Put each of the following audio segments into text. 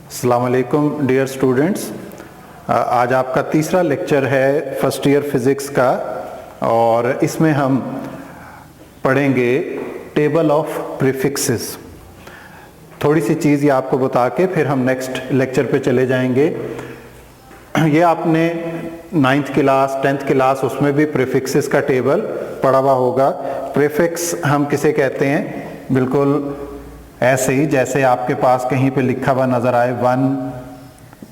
अस्सलाम वालेकुम dear students. आज आपका तीसरा लेक्चर है फर्स्ट ईयर फिज़िक्स का और इसमें हम पढ़ेंगे टेबल ऑफ प्रीफिक्सेस। थोड़ी सी चीज़ ये आपको बता के फिर हम नेक्स्ट लेक्चर पे चले जाएंगे। ये आपने 9th क्लास 10th क्लास उसमें भी प्रीफिक्सेस का टेबल पढ़ा हुआ होगा। प्रीफिक्स हम किसे कहते हैं, बिल्कुल ऐसे ही जैसे आपके पास कहीं पे लिखा हुआ नज़र आए 1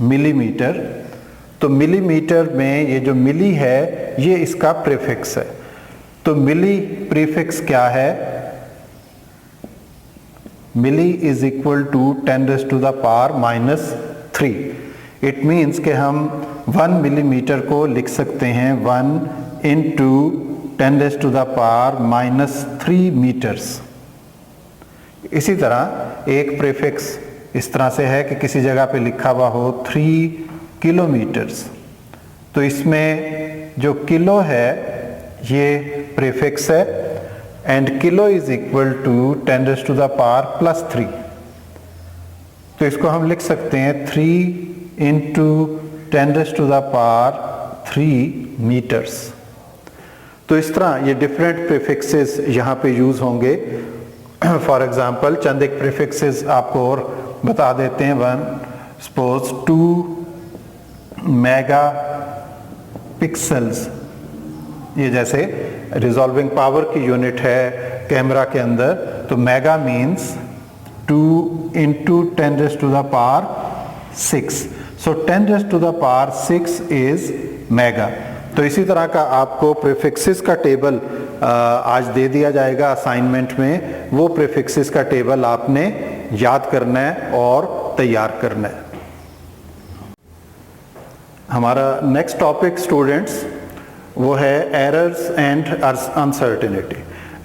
मिलीमीटर, तो मिलीमीटर में ये जो मिली है ये इसका प्रीफिक्स है। तो मिली प्रीफिक्स क्या है? Milli is equal to 10⁻³ it means कि हम 1 मिलीमीटर को लिख सकते हैं 1 इंटू 10⁻³ मीटर्स। इसी तरह एक प्रीफिक्स इस तरह से है कि किसी जगह पे लिखा हुआ हो 3 किलोमीटर्स, तो इसमें जो किलो है ये प्रीफिक्स है and kilo is equal to 10⁻+3। तो इसको हम लिख सकते हैं 3 इंटू 10⁻³ मीटर्स। तो इस तरह ये डिफरेंट प्रीफिक्सेस यहाँ पे यूज होंगे। फॉर एग्जाम्पल चंद एक प्रीफिक्सेस आपको और बता देते हैं। 1 सपोज 2 मेगा पिक्सल्स, ये जैसे रिजॉल्विंग पावर की यूनिट है कैमरा के अंदर, तो mega means 2 into 10⁻⁶। So 10⁻⁶ is mega. तो इसी तरह का आपको प्रीफिक्सेस का टेबल आज दे दिया जाएगा असाइनमेंट में। वो प्रीफिक्सेस का टेबल आपने याद करना है और तैयार करना है। हमारा नेक्स्ट टॉपिक स्टूडेंट्स वो है एरर्स एंड अनसर्टेनिटी।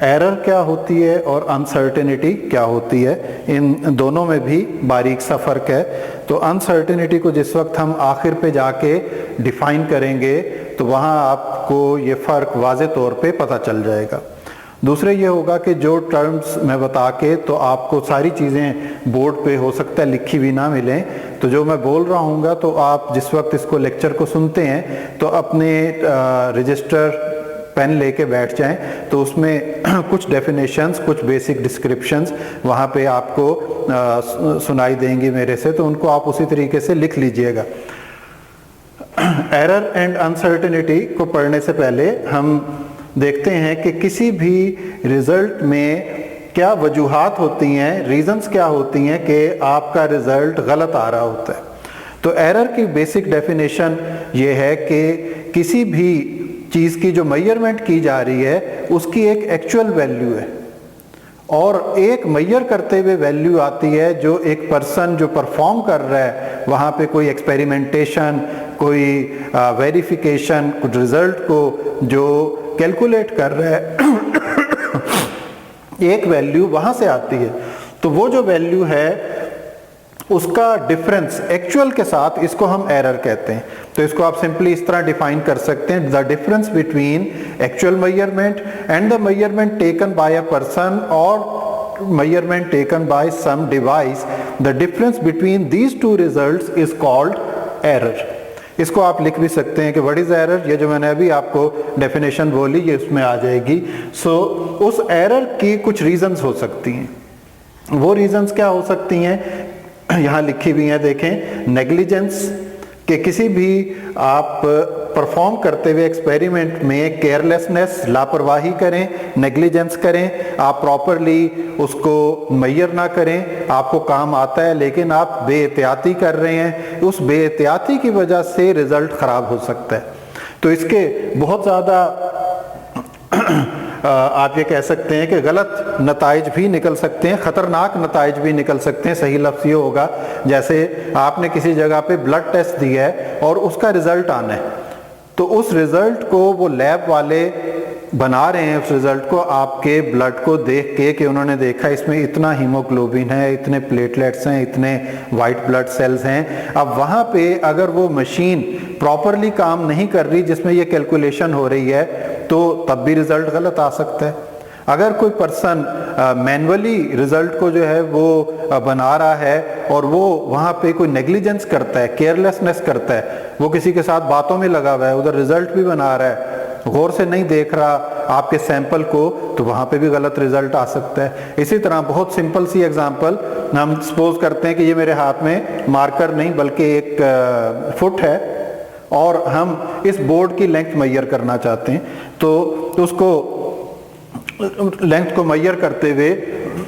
एरर क्या होती है और अनसर्टेनिटी क्या होती है, इन दोनों में भी बारीक सा फर्क है। तो अनसर्टेनिटी को जिस वक्त हम आखिर पे जाके डिफाइन करेंगे तो वहाँ आपको ये फ़र्क वाज़े तौर पे पता चल जाएगा। दूसरे ये होगा कि जो टर्म्स मैं बता के तो आपको सारी चीज़ें बोर्ड पे हो सकता है लिखी भी ना मिलें, तो जो मैं बोल रहा हूँगा तो आप जिस वक्त इसको लेक्चर को सुनते हैं तो अपने रजिस्टर पेन लेके बैठ जाएं, तो उसमें कुछ डेफिनेशंस, कुछ बेसिक डिस्क्रिप्शंस वहाँ पे आपको सुनाई देंगी मेरे से, तो उनको आप उसी तरीके से लिख लीजिएगा। एरर एंड अनसर्टेनिटी को पढ़ने से पहले हम देखते हैं कि किसी भी रिजल्ट में क्या वजूहात होती हैं, रीजंस क्या होती हैं कि आपका रिजल्ट गलत आ रहा होता है। तो एरर की बेसिक डेफिनेशन ये है कि किसी भी चीज़ की जो मेजरमेंट की जा रही है उसकी एक एक्चुअल वैल्यू है और एक मेजर करते हुए वैल्यू आती है जो एक पर्सन जो परफॉर्म कर रहा है वहाँ पे कोई एक्सपेरिमेंटेशन, कोई वेरिफिकेशन, कुछ रिजल्ट को जो कैलकुलेट कर रहा है एक वैल्यू वहाँ से आती है। तो वो जो वैल्यू है उसका डिफरेंस एक्चुअल के साथ, इसको हम एरर कहते हैं। तो इसको आप सिंपली इस तरह डिफाइन कर सकते हैं, the difference between actual measurement and the measurement taken by a person और measurement taken by some device, the difference between these two results is called error. इसको आप लिख भी सकते हैं कि व्हाट इज एरर, ये जो मैंने अभी आपको डेफिनेशन बोली ये उसमें आ जाएगी। सो उस एरर की कुछ रीजंस हो सकती हैं। वो रीजंस क्या हो सकती हैं, यहाँ लिखी हुई हैं, देखें। नेग्लिजेंस, कि किसी भी आप परफॉर्म करते हुए एक्सपेरिमेंट में केयरलेसनेस, लापरवाही करें, नेग्लिजेंस करें, आप प्रॉपरली उसको मेजर ना करें, आपको काम आता है लेकिन आप बेएहतियाती कर रहे हैं, उस बेएहतियाती की वजह से रिजल्ट खराब हो सकता है। तो इसके बहुत ज़्यादा आप ये कह सकते हैं कि गलत नताइज भी निकल सकते हैं, ख़तरनाक नताइज भी निकल सकते हैं। सही लफ्ज़ ये होगा जैसे आपने किसी जगह पे ब्लड टेस्ट दिया है और उसका रिज़ल्ट आना है, तो उस रिज़ल्ट को वो लैब वाले बना रहे हैं, उस रिज़ल्ट को आपके ब्लड को देख के कि उन्होंने देखा इसमें इतना हीमोग्लोबिन है, इतने प्लेटलेट्स हैं, इतने वाइट ब्लड सेल्स हैं। अब वहाँ पे अगर वो मशीन प्रॉपरली काम नहीं कर रही जिसमें ये कैलकुलेशन हो रही है तो तब भी रिज़ल्ट गलत आ सकता है। अगर कोई पर्सन मैन्युअली रिजल्ट को जो है वो बना रहा है और वो वहाँ पे कोई नेग्लिजेंस करता है, केयरलेसनेस करता है, वो किसी के साथ बातों में लगा हुआ है, उधर रिजल्ट भी बना रहा है, गौर से नहीं देख रहा आपके सैंपल को, तो वहाँ पे भी गलत रिजल्ट आ सकता है। इसी तरह बहुत सिंपल सी एग्जांपल, हम सपोज करते हैं कि ये मेरे हाथ में मार्कर नहीं बल्कि एक फुट है और हम इस बोर्ड की लेंथ मेजर करना चाहते हैं, तो उसको लेंथ को मेजर करते हुए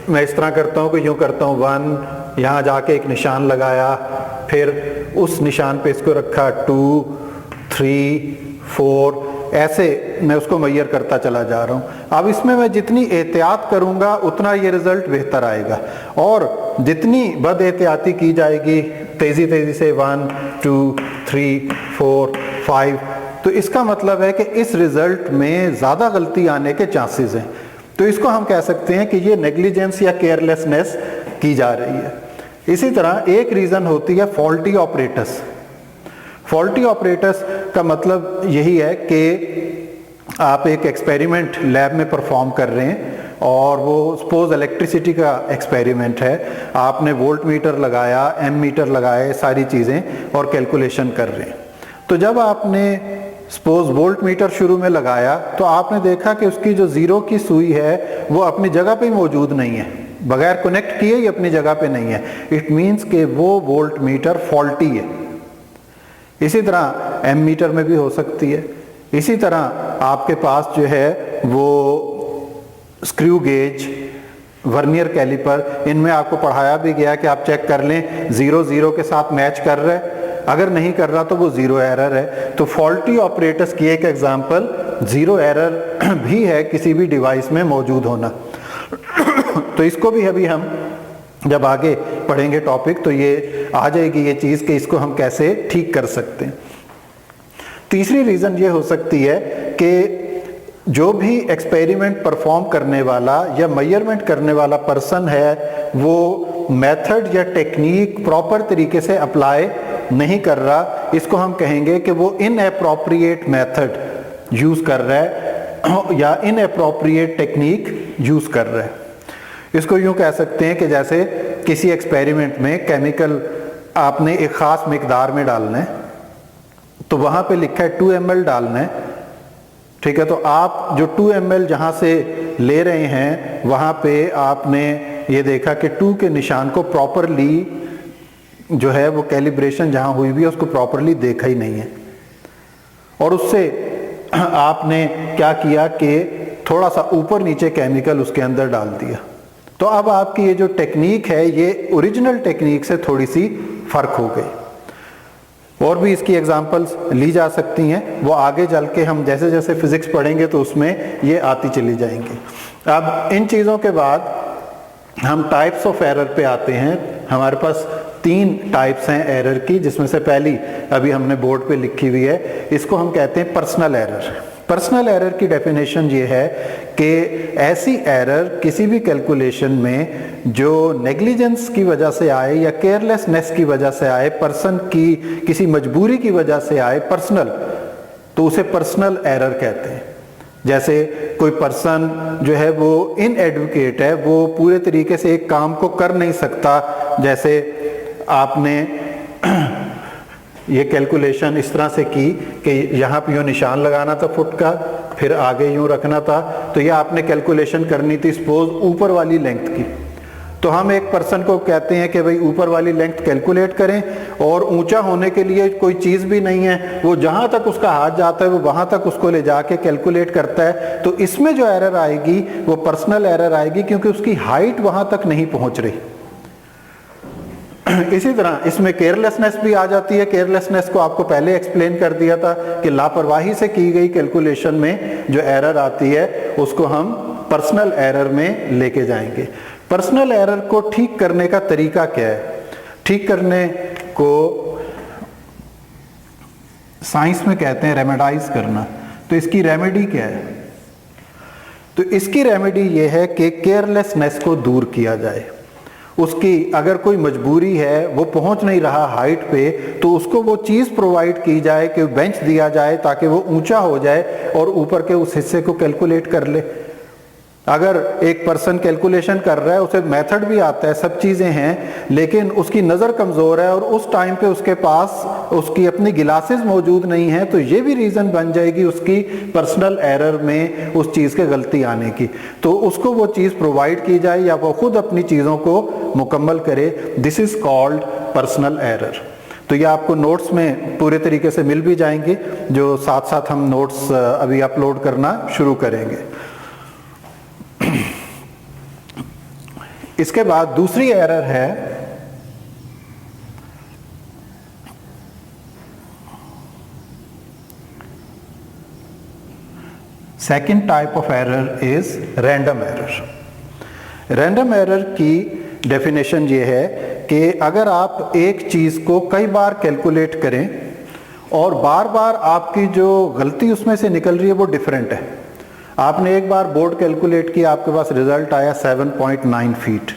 मैं इस तरह करता हूँ कि यूँ करता हूँ 1, यहाँ जाके एक निशान लगाया, फिर उस निशान पे इसको रखा 2, 3, 4, ऐसे मैं उसको मेजर करता चला जा रहा हूँ। अब इसमें मैं जितनी एहतियात करूँगा उतना ये रिजल्ट बेहतर आएगा, और जितनी बद एहतियाती की जाएगी तेज़ी तेज़ी से 1, 2, 3, 4, 5, तो इसका मतलब है कि इस रिजल्ट में ज़्यादा गलती आने के चांसेस हैं। तो इसको हम कह सकते हैं कि ये नेग्लिजेंस या केयरलेसनेस की जा रही है। इसी तरह एक रीज़न होती है फॉल्टी ऑपरेटर्स। फॉल्टी ऑपरेटर्स का मतलब यही है कि आप एक एक्सपेरिमेंट लैब में परफॉर्म कर रहे हैं और वो सपोज इलेक्ट्रिसिटी का एक्सपेरिमेंट है, आपने वोल्ट मीटर लगाया, एम मीटर लगाए, सारी चीज़ें और कैलकुलेशन कर रहे हैं। तो जब आपने सपोज वोल्ट मीटर शुरू में लगाया तो आपने देखा कि उसकी जो ज़ीरो की सुई है वो अपनी जगह पे मौजूद नहीं है, बगैर कनेक्ट किए ही अपनी जगह पे नहीं है। इट मीन्स कि वो वोल्ट मीटर फॉल्टी है। इसी तरह एम मीटर में भी हो सकती है। इसी तरह आपके पास जो है वो स्क्रू गेज, वर्नियर कैलिपर, इनमें आपको पढ़ाया भी गया कि आप चेक कर लें 0 0 के साथ मैच कर रहा है, अगर नहीं कर रहा तो वो ज़ीरो एरर है। तो फॉल्टी ऑपरेटर्स की एक एग्जांपल ज़ीरो एरर भी है किसी भी डिवाइस में मौजूद होना। तो इसको भी अभी हम जब आगे पढ़ेंगे टॉपिक तो ये आ जाएगी ये चीज़ कि इसको हम कैसे ठीक कर सकते हैं। तीसरी रीज़न ये हो सकती है कि जो भी एक्सपेरिमेंट परफॉर्म करने वाला या मेजरमेंट करने वाला पर्सन है वो मेथड या टेक्निक प्रॉपर तरीके से अप्लाई नहीं कर रहा, इसको हम कहेंगे कि वो इनएप्रोप्रिएट मेथड यूज़ कर रहा है या इनएप्रोप्रिएट टेक्निक यूज़ कर रहा है। इसको यूँ कह सकते हैं कि जैसे किसी एक्सपेरिमेंट में केमिकल आपने एक ख़ास मिकदार में डालना है, तो वहाँ पे लिखा है 2 ml डालना है, ठीक है। तो आप जो 2 ml जहाँ से ले रहे हैं वहाँ पे आपने ये देखा कि 2 के निशान को प्रॉपरली जो है वो कैलिब्रेशन जहाँ हुई भी है उसको प्रॉपरली देखा ही नहीं है, और उससे आपने क्या किया कि थोड़ा सा ऊपर नीचे केमिकल उसके अंदर डाल दिया। तो अब आपकी ये जो टेक्निक है ये ओरिजिनल टेक्निक से थोड़ी सी फ़र्क हो गई। और भी इसकी एग्जांपल्स ली जा सकती हैं, वो आगे चल के हम जैसे जैसे फिजिक्स पढ़ेंगे तो उसमें ये आती चली जाएंगी। अब इन चीज़ों के बाद हम टाइप्स ऑफ एरर पे आते हैं। हमारे पास 3 टाइप्स हैं एरर की, जिसमें से पहली अभी हमने बोर्ड पे लिखी हुई है, इसको हम कहते हैं पर्सनल एरर। पर्सनल एरर की डेफिनेशन ये है कि ऐसी एरर किसी भी कैलकुलेशन में जो नेग्लिजेंस की वजह से आए या केयरलेसनेस की वजह से आए, पर्सन की किसी मजबूरी की वजह से आए पर्सनल, तो उसे पर्सनल एरर कहते हैं। जैसे कोई पर्सन जो है वो इनएडुकेट है, वो पूरे तरीके से एक काम को कर नहीं सकता, जैसे आपने ये कैलकुलेशन इस तरह से की कि यहाँ पे यूँ निशान लगाना था फुट का, फिर आगे यूँ रखना था, तो ये आपने कैलकुलेशन करनी थी सपोज ऊपर वाली लेंथ की। तो हम एक पर्सन को कहते हैं कि भाई ऊपर वाली लेंथ कैलकुलेट करें, और ऊंचा होने के लिए कोई चीज़ भी नहीं है, वो जहाँ तक उसका हाथ जाता है वो वहाँ तक उसको ले जाके कैलकुलेट करता है। तो इसमें जो एरर आएगी वो पर्सनल एरर आएगी, क्योंकि उसकी हाइट वहाँ तक नहीं पहुँच रही। इसी तरह इसमें केयरलेसनेस भी आ जाती है। केयरलेसनेस को आपको पहले एक्सप्लेन कर दिया था कि लापरवाही से की गई कैलकुलेशन में जो एरर आती है उसको हम पर्सनल एरर में लेके जाएंगे। पर्सनल एरर को ठीक करने का तरीका क्या है? ठीक करने को साइंस में कहते हैं रेमेडाइज करना। तो इसकी रेमेडी क्या है? तो इसकी रेमेडी ये है कि केयरलेसनेस को दूर किया जाए। उसकी अगर कोई मजबूरी है, वो पहुंच नहीं रहा हाइट पे, तो उसको वो चीज़ प्रोवाइड की जाए कि बेंच दिया जाए ताकि वो ऊंचा हो जाए और ऊपर के उस हिस्से को कैलकुलेट कर ले। अगर एक पर्सन कैलकुलेशन कर रहा है, उसे मेथड भी आता है, सब चीज़ें हैं, लेकिन उसकी नज़र कमज़ोर है और उस टाइम पे उसके पास उसकी अपनी गिलासेस मौजूद नहीं है, तो ये भी रीज़न बन जाएगी उसकी पर्सनल एरर में उस चीज़ के गलती आने की। तो उसको वो चीज़ प्रोवाइड की जाए या वो खुद अपनी चीज़ों को मुकम्मल करे। This is called personal error. तो ये आपको नोट्स में पूरे तरीके से मिल भी जाएंगे, जो साथ साथ हम नोट्स अभी अपलोड करना शुरू करेंगे। इसके बाद दूसरी एरर है second type of error is random error. Random error की डेफिनेशन ये है कि अगर आप एक चीज़ को कई बार कैलकुलेट करें और बार बार आपकी जो गलती उसमें से निकल रही है वो डिफरेंट है। आपने एक बार बोर्ड कैलकुलेट किया, आपके पास रिजल्ट आया 7.9 फीट,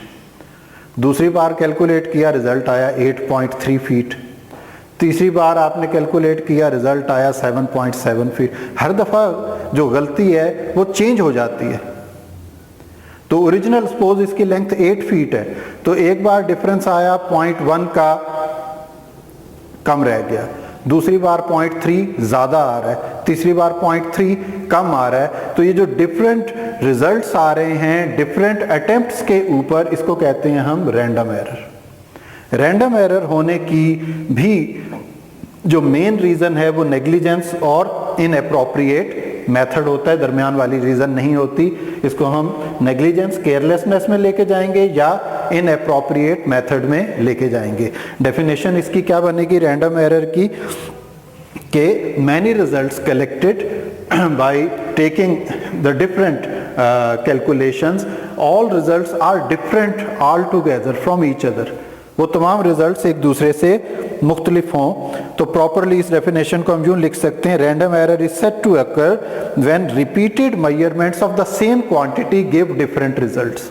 दूसरी बार कैलकुलेट किया रिजल्ट आया 8.3 फीट, तीसरी बार आपने कैलकुलेट किया रिजल्ट आया 7.7 फीट। हर दफ़ा जो गलती है वो चेंज हो जाती है। तो ओरिजिनल सपोज इसकी लेंथ 8 फीट है, तो एक बार डिफरेंस आया 0.1 का कम रह गया, दूसरी बार 0.3 ज़्यादा आ रहा है, तीसरी बार 0.3 कम आ रहा है। तो ये जो डिफरेंट रिजल्ट्स आ रहे हैं डिफरेंट अटेम्प्ट्स के ऊपर, इसको कहते हैं हम रैंडम एरर। रैंडम एरर होने की भी जो मेन रीज़न है वो नेग्लिजेंस और इनएप्रोप्रिएट मेथड होता है, दरमियान वाली रीज़न नहीं होती। इसको हम नेग्लिजेंस, केयरलेसनेस में लेके जाएंगे या इनएप्रोप्रिएट मेथड में लेके जाएंगे। डेफिनेशन इसकी क्या बनेगी रैंडम एरर की, कि many results collected by taking the different calculations, all results are different all together from each other. वो तमाम रिजल्ट्स एक दूसरे से मुख्तलिफ हों। तो प्रॉपरली इस डेफिनेशन को हम यूँ लिख सकते हैं, random error is said to occur when repeated measurements of the same quantity give different results.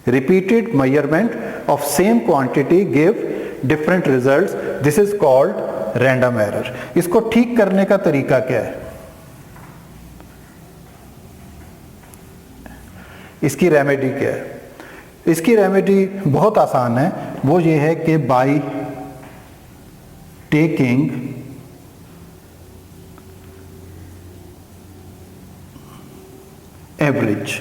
Repeated measurement of same quantity give different results, this is called random error. इसको ठीक करने का तरीका क्या है, इसकी रेमेडी क्या है? इसकी रेमेडी बहुत आसान है। वो ये है कि बाय टेकिंग एवरेज,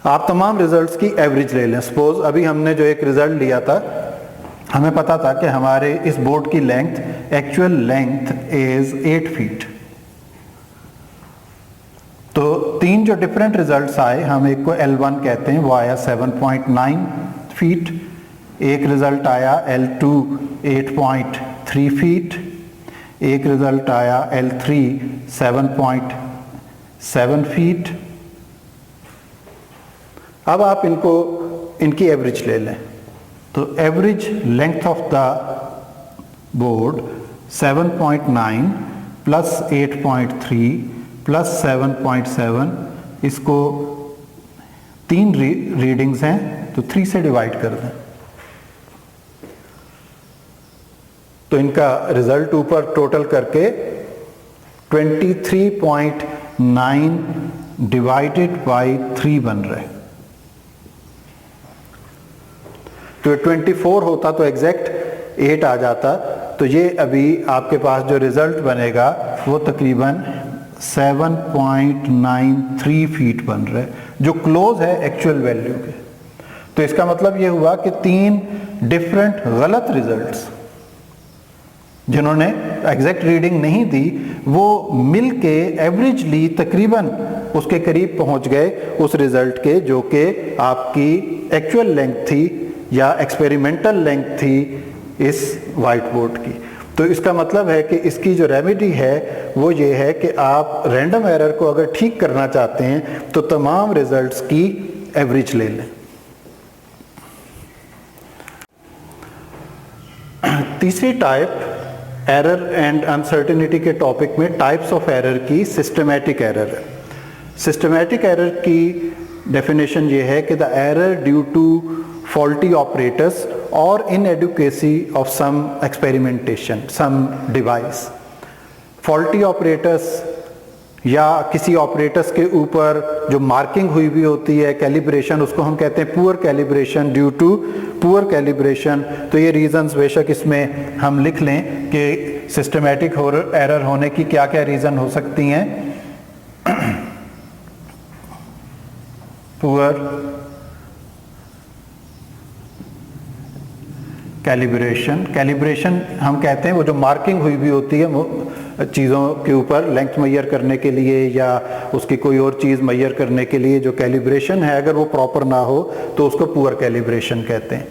आप तमाम रिजल्ट्स की एवरेज ले लें। सपोज अभी हमने जो एक रिजल्ट लिया था, हमें पता था कि हमारे इस बोर्ड की length, actual length is 8 feet. तो तीन जो डिफरेंट रिजल्ट्स आए, हम एक को L1 कहते हैं, वो आया 7.9 फीट, एक रिजल्ट आया L2 8.3 फीट, एक रिजल्ट आया L3 7.7 फीट। अब आप इनकी एवरेज ले लें। तो average length of the board 7.9 plus 8.3 plus 7.7, इसको तीन रीडिंग्स हैं तो 3 से डिवाइड कर दें, तो इनका रिजल्ट ऊपर टोटल करके 23.9 डिवाइडेड बाय 3 बन रहे। तो 24 होता तो एग्जैक्ट 8 आ जाता। तो ये अभी आपके पास जो रिजल्ट बनेगा वो तकरीबन 7.93 फीट बन रहे, जो क्लोज है एक्चुअल वैल्यू के। तो इसका मतलब ये हुआ कि 3 डिफरेंट गलत रिजल्ट्स, जिन्होंने एग्जैक्ट रीडिंग नहीं दी, वो मिलके एवरेजली तकरीबन उसके करीब पहुंच गए उस रिजल्ट के, जो कि आपकी एक्चुअल लेंथ थी या एक्सपेरिमेंटल लेंथ थी इस वाइट बोर्ड की। तो इसका मतलब है कि इसकी जो रेमेडी है वो ये है कि आप रैंडम एरर को अगर ठीक करना चाहते हैं तो तमाम रिजल्ट्स की एवरेज ले लें। तीसरी टाइप एरर एंड अनसर्टेनिटी के टॉपिक में टाइप्स ऑफ एरर की सिस्टमैटिक एरर है। सिस्टमैटिक एरर की डेफिनेशन ये है कि the error due to faulty operators or inadequacy of some experimentation, some device. Faulty operators या किसी ऑपरेटर्स के ऊपर जो मार्किंग हुई भी होती है कैलिब्रेशन, उसको हम कहते हैं poor calibration, due to poor calibration. तो ये रीजंस बेशक इसमें हम लिख लें कि सिस्टमैटिक एरर होने की क्या क्या रीज़न हो सकती हैं। पुअर कैलिब्रेशन, कैलिब्रेशन हम कहते हैं वो जो मार्किंग हुई भी होती है चीज़ों के ऊपर लेंथ मेजर करने के लिए या उसकी कोई और चीज़ मेजर करने के लिए जो कैलिब्रेशन है अगर वो प्रॉपर ना हो तो उसको पुअर कैलिब्रेशन कहते हैं।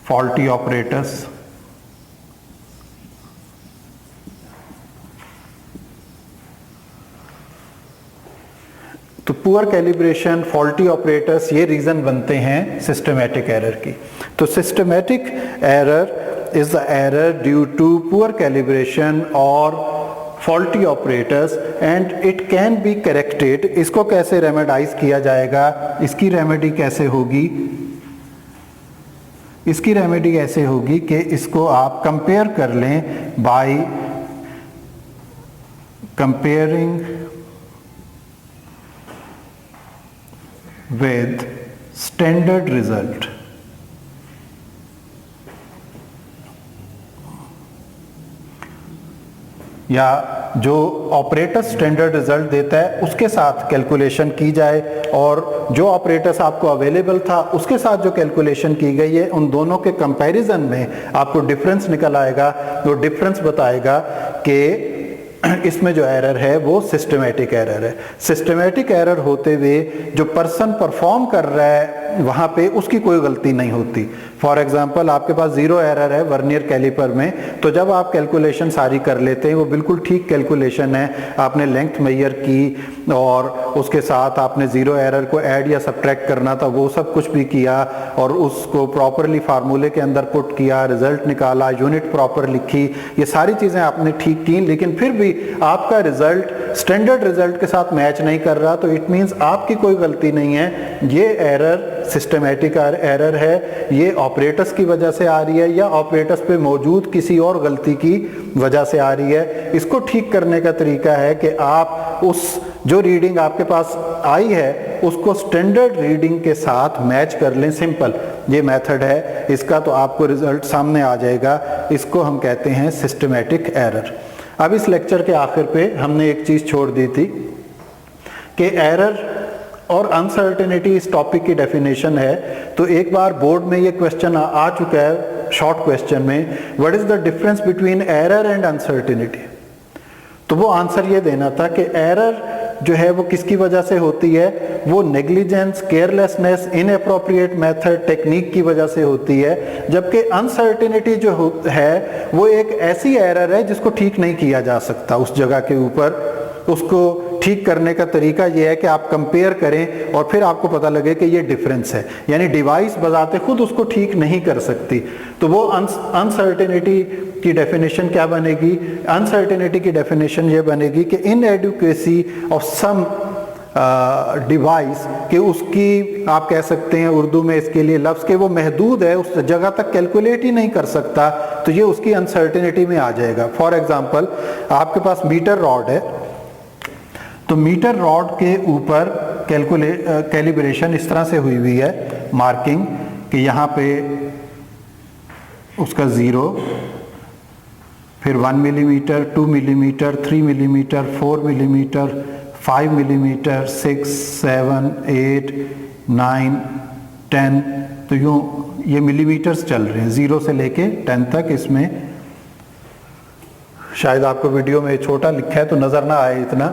फॉल्टी ऑपरेटर्स, तो पुअर कैलिब्रेशन, फॉल्टी ऑपरेटर्स, ये रीज़न बनते हैं सिस्टमैटिक एरर की। तो systematic error is the error due to poor calibration और faulty operators and it can be corrected. इसको कैसे रेमेडाइज किया जाएगा, इसकी रेमेडी कैसे होगी, इसकी रेमेडी ऐसे होगी कि इसको आप कंपेयर कर लें by comparing with standard result। या जो ऑपरेटर स्टैंडर्ड रिजल्ट देता है उसके साथ कैलकुलेशन की जाए और जो ऑपरेटर्स आपको अवेलेबल था उसके साथ जो कैलकुलेशन की गई है उन दोनों के कंपैरिजन में आपको डिफरेंस निकल आएगा। वो डिफरेंस बताएगा कि इसमें जो एरर है वो सिस्टमैटिक एरर है। सिस्टमैटिक एरर होते हुए जो पर्सन परफॉर्म कर रहा है वहाँ पे उसकी कोई गलती नहीं होती। फॉर एग्जांपल आपके पास जीरो एरर है वर्नियर कैलिपर में, तो जब आप कैलकुलेशन सारी कर लेते हैं वो बिल्कुल ठीक कैलकुलेशन है, आपने लेंथ मेजर की और उसके साथ आपने जीरो एरर को ऐड या सब्ट्रैक्ट करना था वो सब कुछ भी किया और उसको प्रॉपरली फार्मूले के अंदर पुट किया, रिजल्ट निकाला, यूनिट प्रॉपर लिखी, ये सारी चीज़ें आपने ठीक की, लेकिन फिर भी आपका रिजल्ट स्टैंडर्ड रिजल्ट के साथ मैच नहीं कर रहा, तो इट मीन्स आपकी कोई गलती नहीं है, ये एरर सिस्टमैटिक एरर है, ये ऑपरेटर्स की वजह से आ रही है या ऑपरेटर्स पे मौजूद किसी और गलती की वजह से आ रही है। इसको ठीक करने का तरीका है कि आप उस जो रीडिंग आपके पास आई है उसको स्टैंडर्ड रीडिंग के साथ मैच कर लें। सिंपल ये मेथड है इसका, तो आपको रिजल्ट सामने आ जाएगा। इसको हम कहते हैं सिस्टमैटिक एरर। अब इस लेक्चर के आखिर पे हमने एक चीज़ छोड़ दी थी कि एरर और अनसर्टेनिटी इस टॉपिक की डेफिनेशन है। तो एक बार बोर्ड में ये क्वेश्चन आ चुका है शॉर्ट क्वेश्चन में, what is the difference between error and uncertainty. तो वो आंसर ये देना था कि एरर जो है वो किसकी वजह से होती है, वो negligence, carelessness, inappropriate method, technique की वजह से होती है, जबकि अनसर्टेनिटी जो है वो एक ऐसी एरर है जिसको ठीक नहीं किया जा सकता उस जगह के ऊपर। उसको ठीक करने का तरीका ये है कि आप कंपेयर करें और फिर आपको पता लगे कि ये डिफरेंस है, यानी डिवाइस बजाते खुद उसको ठीक नहीं कर सकती। तो वो अनसर्टेनिटी की डेफिनेशन क्या बनेगी, अनसर्टेनिटी की डेफिनेशन ये बनेगी कि इनएडुकेसी ऑफ सम डिवाइस, कि उसकी आप कह सकते हैं उर्दू में इसके लिए लफ्ज़ के वो महदूद है, उस जगह तक कैलकुलेट ही नहीं कर सकता, तो ये उसकी अनसर्टेनिटी में आ जाएगा। फॉर एग्जांपल आपके पास मीटर रॉड है, तो मीटर रॉड के ऊपर कैलिब्रेशन इस तरह से हुई हुई है मार्किंग कि यहाँ पे उसका 0, फिर 1 millimetre, 2 millimetre, 3 millimetre, 4 millimetre, 5 millimetre, 6, 7, 8, 9, 10, तो यूँ ये मिलीमीटर्स चल रहे हैं 0 से लेके 10 तक। इसमें शायद आपको वीडियो में छोटा लिखा है तो नज़र ना आए इतना,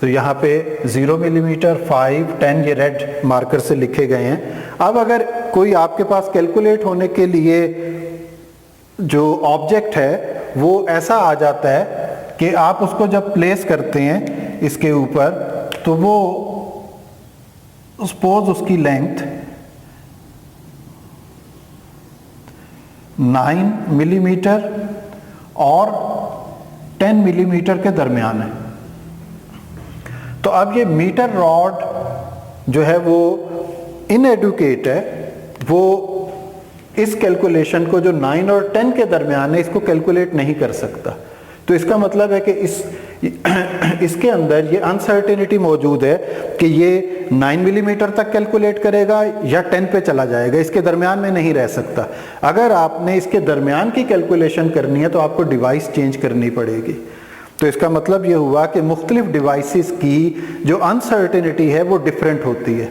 तो यहाँ पे 0 मिलीमीटर, 5, 10 ये रेड मार्कर से लिखे गए हैं। अब अगर कोई आपके पास कैलकुलेट होने के लिए जो ऑब्जेक्ट है वो ऐसा आ जाता है कि आप उसको जब प्लेस करते हैं इसके ऊपर, तो वो सपोज उसकी लेंथ 9 मिलीमीटर और 10 मिलीमीटर के दरमियान है। तो अब ये मीटर रॉड जो है वो इनएडुकेट है, वो इस कैलकुलेशन को जो 9 और 10 के दरमियान है इसको कैलकुलेट नहीं कर सकता। तो इसका मतलब है कि इसके अंदर ये अनसर्टेनिटी मौजूद है कि ये 9 मिलीमीटर तक कैलकुलेट करेगा या 10 पे चला जाएगा, इसके दरमियान में नहीं रह सकता। अगर आपने इसके दरमियान की कैलकुलेशन करनी है तो आपको डिवाइस चेंज करनी पड़ेगी। तो इसका मतलब ये हुआ कि मुख्तलिफ डिवाइसेस की जो अनसर्टेनिटी है वो डिफरेंट होती है,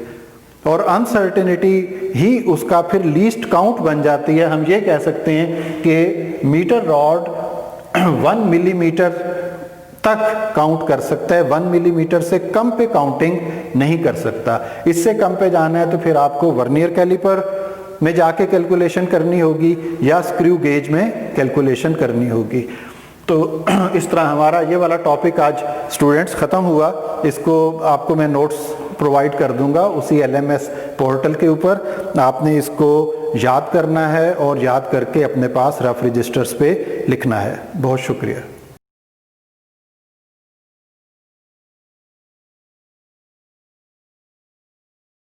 और अनसर्टेनिटी ही उसका फिर लीस्ट काउंट बन जाती है। हम ये कह सकते हैं कि मीटर रॉड 1 मिलीमीटर तक काउंट कर सकता है, 1 मिलीमीटर से कम पे काउंटिंग नहीं कर सकता। इससे कम पे जाना है तो फिर आपको वर्नियर कैलिपर में जाके कैलकुलेशन करनी होगी या स्क्रू गेज में कैलकुलेशन करनी होगी। तो इस तरह हमारा ये वाला टॉपिक आज स्टूडेंट्स ख़त्म हुआ। इसको आपको मैं नोट्स प्रोवाइड कर दूंगा उसी LMS पोर्टल के ऊपर। आपने इसको याद करना है और याद करके अपने पास रफ रजिस्टर्स पे लिखना है। बहुत शुक्रिया।